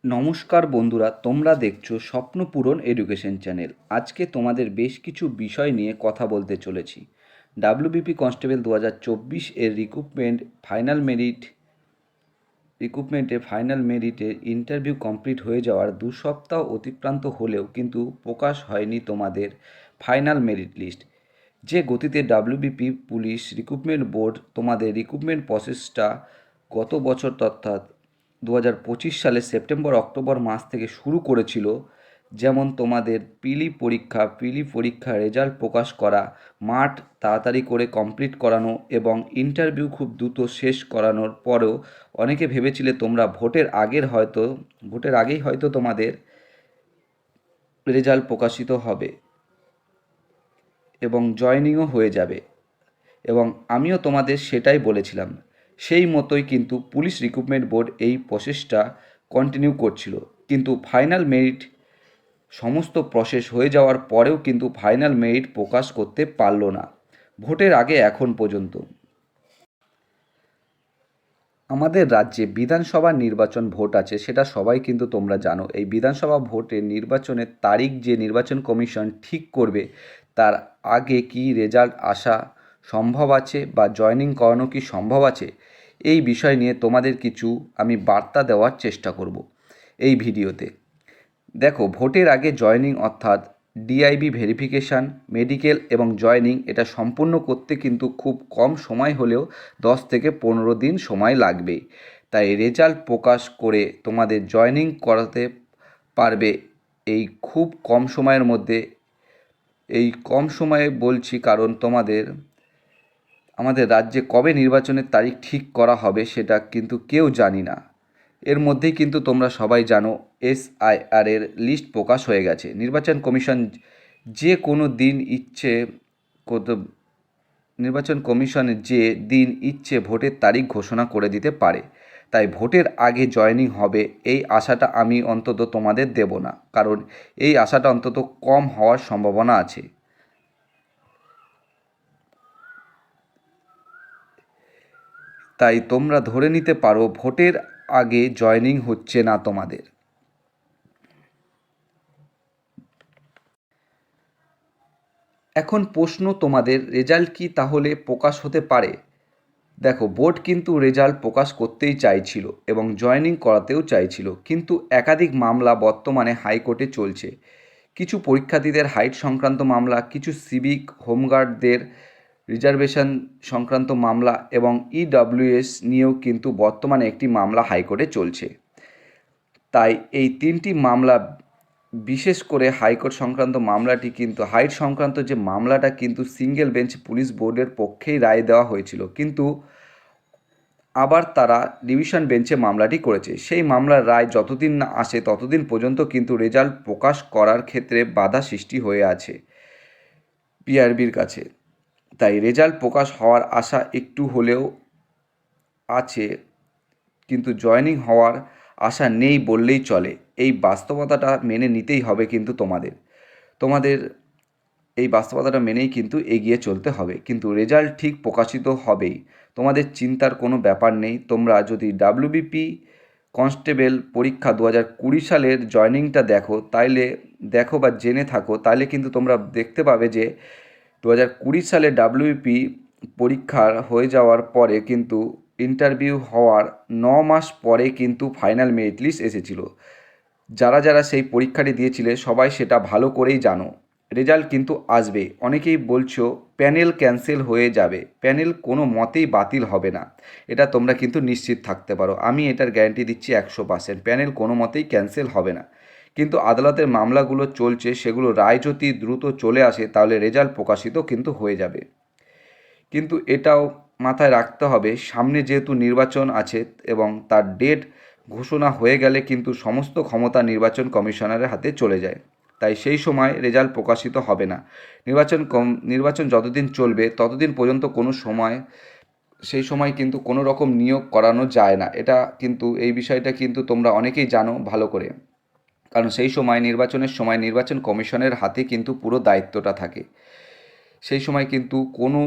নমস্কার বন্ধুরা, তোমরা দেখছো স্বপ্নপূরণ এডুকেশন চ্যানেল। আজকে তোমাদের বেশ কিছু বিষয় নিয়ে কথা বলতে চলেছি। ডাব্লিউবিপি কনস্টেবল 2024 এর ফাইনাল মেরিটের ইন্টারভিউ কমপ্লিট হয়ে যাওয়ার 2 সপ্তাহ অতিক্রান্ত হলেও কিন্তু প্রকাশ হয়নি তোমাদের ফাইনাল মেরিট লিস্ট। যে গতিতে ডাব্লিউবিপি পুলিশ রিক্রুটমেন্ট বোর্ড তোমাদের রিক্রুটমেন্ট প্রসেসটা গত বছর অর্থাৎ 2025 সালে সেপ্টেম্বর অক্টোবর মাস থেকে শুরু করেছিল, যেমন তোমাদের প্রিলি পরীক্ষা রেজাল্ট প্রকাশ করা, মাঠ তাড়াতাড়ি করে কমপ্লিট করানো এবং ইন্টারভিউ খুব দ্রুত শেষ করানোর পরেও অনেকে ভেবেছিলে তোমরা ভোটের আগেই হয়তো তোমাদের রেজাল্ট প্রকাশিত হবে এবং জয়েনিংও হয়ে যাবে, এবং আমিও তোমাদের সেটাই বলেছিলাম। সেই মতোই কিন্তু পুলিশ রিক্রুটমেন্ট বোর্ড এই প্রসেসটা কন্টিনিউ করছিল, কিন্তু ফাইনাল মেরিট সমস্ত প্রসেস হয়ে যাওয়ার পরেও কিন্তু ফাইনাল মেরিট প্রকাশ করতে পারলো না ভোটের আগে এখন পর্যন্ত। আমাদের রাজ্যে বিধানসভা নির্বাচন ভোট আছে, সেটা সবাই কিন্তু তোমরা জানো। এই বিধানসভা ভোটের নির্বাচনের তারিখ যে নির্বাচন কমিশন ঠিক করবে, তার আগে কি রেজাল্ট আসা সম্ভব আছে বা জয়েনিং করানো কি সম্ভব আছে, এই বিষয় নিয়ে তোমাদের কিছু আমি বার্তা দেওয়ার চেষ্টা করব এই ভিডিওতে। দেখো, ভোটের আগে জয়েনিং অর্থাৎ ডিআইবি ভেরিফিকেশান, মেডিকেল এবং জয়েনিং এটা সম্পূর্ণ করতে কিন্তু খুব কম সময় হলেও 10 থেকে 15 দিন সময় লাগবে। তাই রেজাল্ট প্রকাশ করে তোমাদের জয়েনিং করাতে পারবে এই খুব কম সময়ের মধ্যে। এই কম সময়ে বলছি কারণ আমাদের রাজ্যে কবে নির্বাচনের তারিখ ঠিক করা হবে সেটা কিন্তু কেউ জানি না। এর মধ্যেই কিন্তু তোমরা সবাই জানো SIR এর লিস্ট প্রকাশ হয়ে গেছে। নির্বাচন কমিশন যে কোনো দিন ইচ্ছে ভোটের তারিখ ঘোষণা করে দিতে পারে। তাই ভোটের আগে জয়েনিং হবে এই আশাটা আমি অন্তত তোমাদের দেব না, কারণ এই আশাটা অন্তত কম হওয়ার সম্ভাবনা আছে। তাই তোমরা ধরে নিতে পারো ভোটের আগে জয়েনিং হচ্ছে না তোমাদের। এখন প্রশ্ন তোমাদের, রেজাল্ট কি তাহলে প্রকাশ হতে পারে? দেখো, বোর্ড কিন্তু রেজাল্ট প্রকাশ করতেই চাইছিল এবং জয়েনিং করাতেও চাইছিল, কিন্তু একাধিক মামলা বর্তমানে হাইকোর্টে চলছে। কিছু পরীক্ষার্থীদের হাইট সংক্রান্ত মামলা, কিছু সিভিক হোমগার্ডদের রিজার্ভেশন সংক্রান্ত মামলা এবং EWS নিয়েও কিন্তু বর্তমানে একটি মামলা হাইকোর্টে চলছে। তাই এই 3টি মামলা, বিশেষ করে হাইকোর্ট সংক্রান্ত মামলাটি কিন্তু হাইট সংক্রান্ত যে মামলাটা কিন্তু সিঙ্গেল বেঞ্চ পুলিশ বোর্ডের পক্ষেই রায় দেওয়া হয়েছিল, কিন্তু আবার তারা ডিভিশন বেঞ্চে মামলাটি করেছে। সেই মামলার রায় যতদিন না আসে ততদিন পর্যন্ত কিন্তু রেজাল্ট প্রকাশ করার ক্ষেত্রে বাধা সৃষ্টি হয়ে আছে PRBর কাছে। তাই রেজাল্ট প্রকাশ হওয়ার আশা একটু হলেও আছে, কিন্তু জয়েনিং হওয়ার আশা নেই বললেই চলে। এই বাস্তবতাটা মেনে নিতেই হবে কিন্তু তোমাদের এই বাস্তবতাটা মেনেই কিন্তু এগিয়ে চলতে হবে, কিন্তু রেজাল্ট ঠিক প্রকাশিত হবেই, তোমাদের চিন্তার কোনো ব্যাপার নেই। তোমরা যদি ডাব্লিউবিপি কনস্টেবল পরীক্ষা 2020 সালের জয়েনিংটা দেখো বা জেনে থাকো, তাহলে কিন্তু তোমরা দেখতে পাবে যে 2020 সালে ডাব্লিউবিপি পরীক্ষার হয়ে যাওয়ার পরে কিন্তু ইন্টারভিউ হওয়ার 9 মাস পরে কিন্তু ফাইনাল মেরিট লিস্ট এসেছিল। যারা সেই পরীক্ষাটি দিয়েছিলে সবাই সেটা ভালো করেই জানো। রেজাল্ট কিন্তু আসবে। অনেকেই বলছো প্যানেল ক্যান্সেল হয়ে যাবে, প্যানেল কোনো মতেই বাতিল হবে না, এটা তোমরা কিন্তু নিশ্চিত থাকতে পারো। আমি এটার গ্যারান্টি দিচ্ছি 100%, প্যানেল কোনো মতেই ক্যান্সেল হবে না। কিন্তু আদালতের মামলাগুলো চলছে, সেগুলো রায় যদি দ্রুত চলে আসে তাহলে রেজাল্ট প্রকাশিত কিন্তু হয়ে যাবে। কিন্তু এটাও মাথায় রাখতে হবে, সামনে যেহেতু নির্বাচন আছে এবং তার ডেট ঘোষণা হয়ে গেলে কিন্তু সমস্ত ক্ষমতা নির্বাচন কমিশনারের হাতে চলে যায়। তাই সেই সময় রেজাল্ট প্রকাশিত হবে না। নির্বাচন যতদিন চলবে ততদিন পর্যন্ত সেই সময় কিন্তু কোনো রকম নিয়োগ করানো যায় না। এই বিষয়টা কিন্তু তোমরা অনেকেই জানো ভালো করে, কারণ সেই সময় নির্বাচনের সময় নির্বাচন কমিশনের হাতে কিন্তু পুরো দায়িত্বটা থাকে। সেই সময় কিন্তু কোনো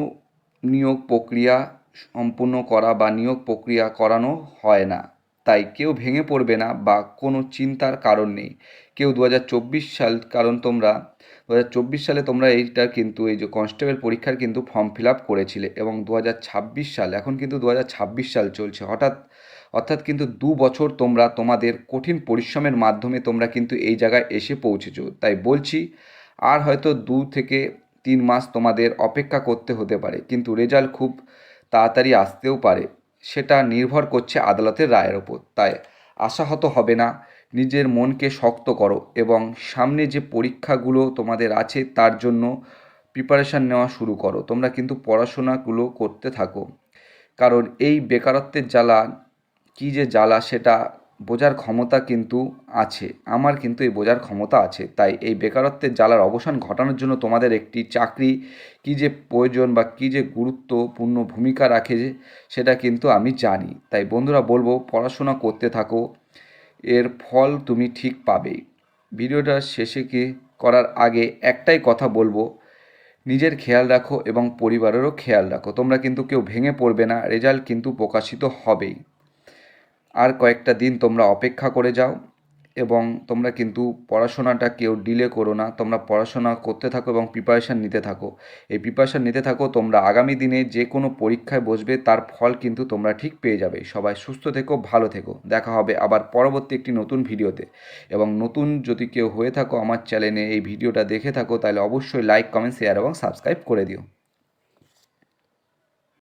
নিয়োগ প্রক্রিয়া সম্পূর্ণ করা বা নিয়োগ প্রক্রিয়া করানো হয় না। তাই কেউ ভেঙে পড়বে না বা কোনো চিন্তার কারণ নেই। কেউ 2024 সাল, কারণ তোমরা 2024 সালে তোমরা এইটা কিন্তু এই যে কনস্টেবল পরীক্ষার কিন্তু ফর্ম ফিল আপ করেছিলে এবং 2026 সাল, এখন কিন্তু 2026 সাল চলছে, অর্থাৎ কিন্তু 2 বছর তোমরা তোমাদের কঠিন পরিশ্রমের মাধ্যমে তোমরা কিন্তু এই জায়গায় এসে পৌঁছেছো। তাই বলছি, আর হয়তো 2 থেকে 3 মাস তোমাদের অপেক্ষা করতে হতে পারে, কিন্তু রেজাল্ট খুব তাড়াতাড়ি আসতেও পারে। সেটা নির্ভর করছে আদালতের রায়ের ওপর। তাই আশাহত হবে না, নিজের মনকে শক্ত করো এবং সামনে যে পরীক্ষাগুলো তোমাদের আছে তার জন্য প্রিপারেশান নেওয়া শুরু করো। তোমরা কিন্তু পড়াশোনাগুলো করতে থাকো, কারণ এই বেকারত্বের জ্বালা কী যে জ্বালা সেটা বোঝার ক্ষমতা কিন্তু আছে, আমার কিন্তু এই বোঝার ক্ষমতা আছে। তাই এই বেকারত্বের জ্বালার অবসান ঘটানোর জন্য তোমাদের একটি চাকরি কী যে প্রয়োজন বা কী যে গুরুত্বপূর্ণ ভূমিকা রাখে সেটা কিন্তু আমি জানি। তাই বন্ধুরা বলবো, পড়াশোনা করতে থাকো, এর ফল তুমি ঠিক পাবেই। ভিডিওটা শেষে করার আগে একটাই কথা বলবো, নিজের খেয়াল রাখো এবং পরিবারেরও খেয়াল রাখো। তোমরা কিন্তু কেউ ভেঙে পড়বে না, রেজাল্ট কিন্তু প্রকাশিত হবেই। আর কয়েকটা দিন তোমরা অপেক্ষা করে যাও এবং তোমরা কিন্তু পড়াশোনাটা কেউ ডিলে করো না। তোমরা পড়াশোনা করতে থাকো এবং প্রিপারেশান নিতে থাকো। এই প্রিপারেশান নিতে থাকো, তোমরা আগামী দিনে যে কোনো পরীক্ষায় বসবে তার ফল কিন্তু তোমরা ঠিক পেয়ে যাবে। সবাই সুস্থ থেকো, ভালো থেকো। দেখা হবে আবার পরবর্তী একটি নতুন ভিডিওতে। এবং নতুন যদি কেউ হয়ে থাকো আমার চ্যানেলে, এই ভিডিওটা দেখে থাকো, তাহলে অবশ্যই লাইক, কমেন্ট, শেয়ার এবং সাবস্ক্রাইব করে দিও।